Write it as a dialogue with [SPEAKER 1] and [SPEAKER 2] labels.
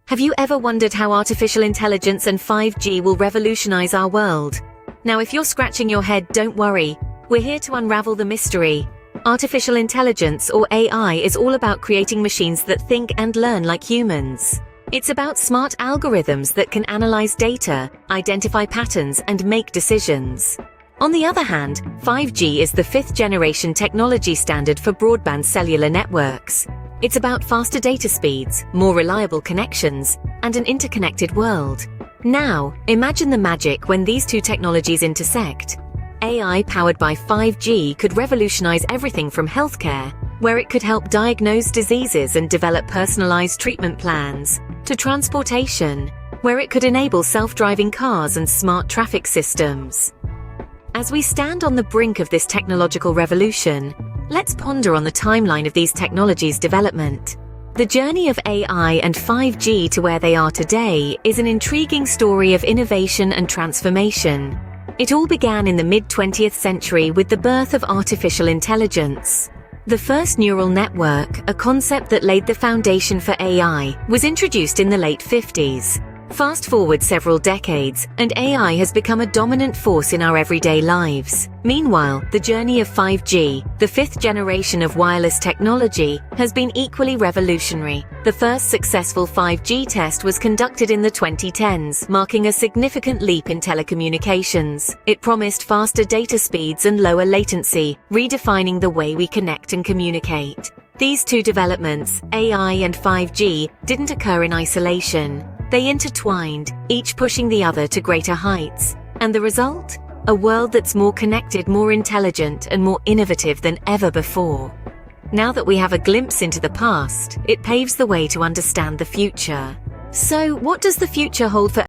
[SPEAKER 1] Have you ever wondered how artificial intelligence and 5G will revolutionize our world? Now, if you're scratching your head, don't worry. We're here to unravel the mystery. Artificial intelligence, or AI, is all about creating machines that think and learn like humans. It's about smart algorithms that can analyze data, identify patterns, and make decisions. On the other hand, 5G is the fifth-generation technology standard for broadband cellular networks. It's about faster data speeds, more reliable connections, and an interconnected world. Now, imagine the magic when these two technologies intersect. AI powered by 5G could revolutionize everything from healthcare, where it could help diagnose diseases and develop personalized treatment plans, to transportation, where it could enable self-driving cars and smart traffic systems. As we stand on the brink of this technological revolution, let's ponder on the timeline of these technologies' development. The journey of AI and 5G to where they are today is an intriguing story of innovation and transformation. It all began in the mid-20th century with the birth of artificial intelligence. The first neural network, a concept that laid the foundation for AI, was introduced in the late 50s. Fast forward several decades, and AI has become a dominant force in our everyday lives. Meanwhile, the journey of 5G, the fifth generation of wireless technology, has been equally revolutionary. The first successful 5G test was conducted in the 2010s, marking a significant leap in telecommunications. It promised faster data speeds and lower latency, redefining the way we connect and communicate. These two developments, AI and 5G, didn't occur in isolation. They intertwined, each pushing the other to greater heights. And the result? A world that's more connected, more intelligent, and more innovative than ever before. Now that we have a glimpse into the past, it paves the way to understand the future. So, what does the future hold for